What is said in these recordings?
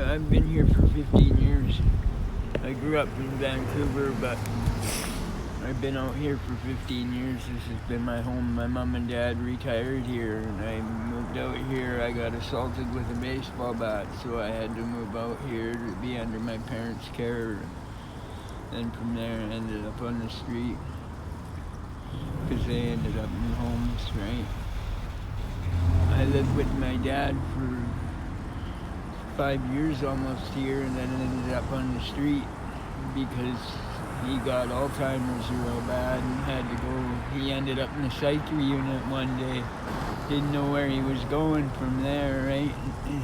I've been here for 15 years. I grew up in Vancouver, but I've been out here for 15 years. This has been my home. My mom and dad retired here, and I moved out here. I got assaulted with a baseball bat, so I had to move out here to be under my parents' care. And from there, I ended up on the street because they ended up in homes, right? I lived with my dad for 5 years almost here, and then ended up on the street because he got Alzheimer's real bad and had to go. He ended up in the psychiatry unit one day. Didn't know where he was going from there, right?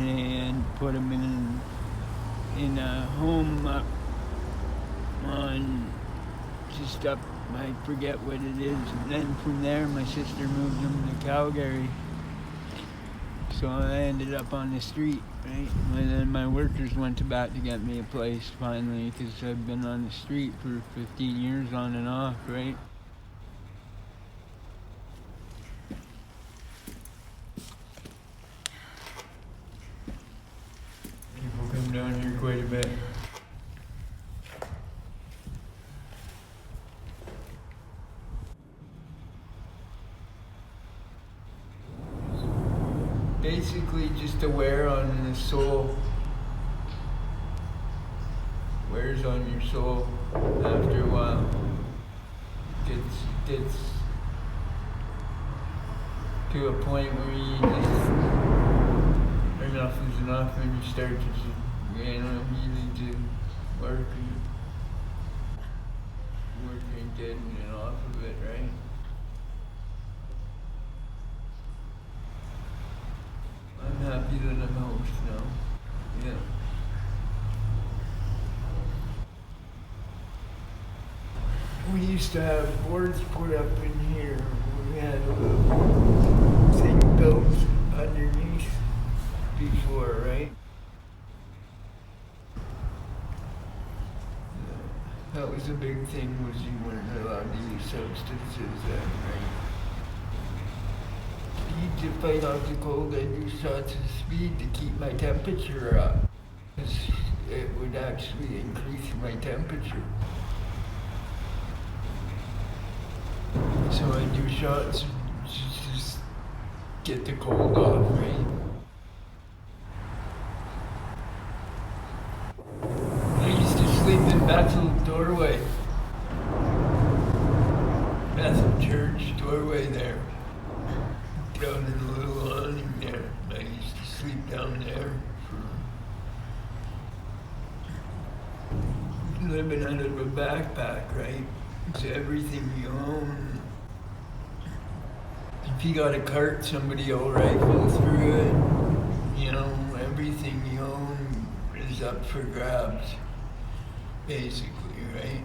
And put him in a home up on just up, I forget what it is. And then from there, my sister moved him to Calgary. So I ended up on the street, right? And then my workers went back to get me a place finally, because I've been on the street for 15 years on and off, right? People come down here quite a bit. Basically just a wear on the soul. Wears on your soul after a while. Gets to a point where you just, enough is enough, and you start to, you need to work and getting it off of it, right? I'm happy that I'm housed now. Yeah. We used to have boards put up in here. We had a little thing built underneath before, right? That was a big thing, was you weren't allowed to use substances then, right? To fight off the cold, I do shots of speed to keep my temperature up, because it would actually increase my temperature. So I do shots to just get the cold off, right? I used to sleep in Bethel's doorway. Bethel Church doorway there. Down in the little awning there. I used to sleep down there for living out of a backpack, right? It's everything you own. If you got a cart, somebody will rifle through it. You know, everything you own is up for grabs, basically, right?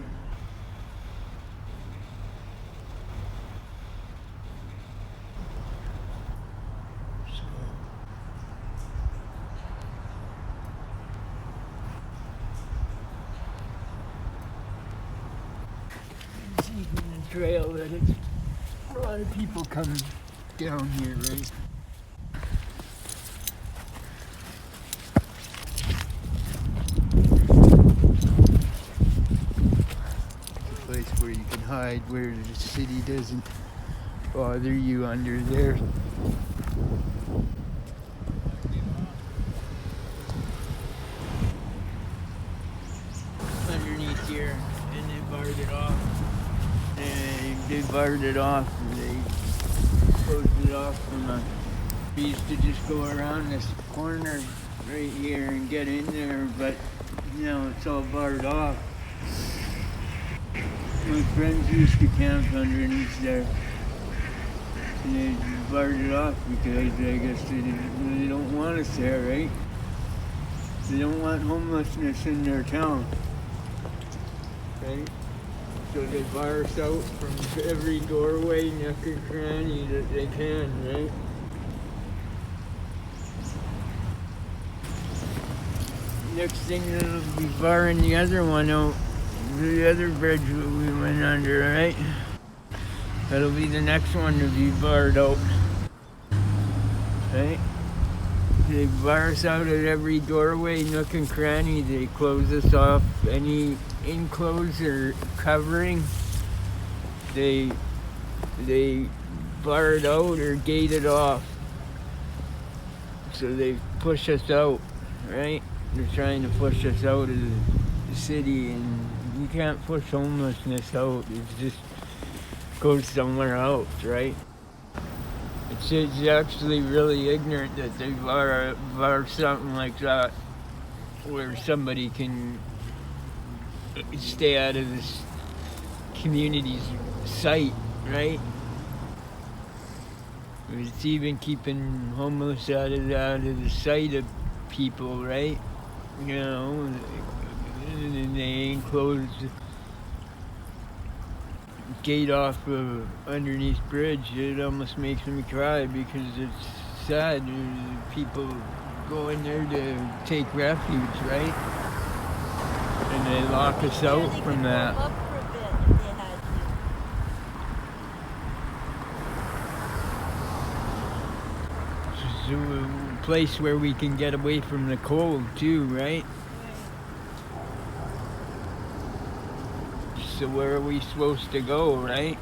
Trail that it's, a lot of people come down here, right? A place where you can hide, where the city doesn't bother you under there. Underneath here, and they barred it off. They barred it off, and they closed it off from us. We used to just go around this corner right here and get in there, but now it's all barred off. My friends used to camp underneath there, and they barred it off because I guess they don't want us there, right? They don't want homelessness in their town, right? So they bar us out from every doorway, nook and cranny that they can, right? Next thing they'll be barring the other one out, the other bridge that we went under, right? That'll be the next one to be barred out, right? They bar us out at every doorway, nook and cranny. They close us off any enclosed or covering. They bar it out or gate it off. So they push us out, right? They're trying to push us out of the city, and you can't push homelessness out. It just goes somewhere else, right? It's actually really ignorant that they bar something like that where somebody can stay out of this community's sight, right? It's even keeping homeless out of the sight of people, right? You know, and they enclose gate off underneath bridge. It almost makes me cry because it's sad. People go in there to take refuge, right? And they lock us out from that. Up for a bit if they had to. So a place where we can get away from the cold too, right? So where are we supposed to go, right?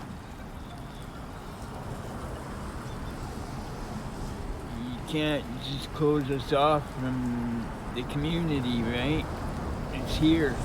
You can't just close us off from the community, right? It's here.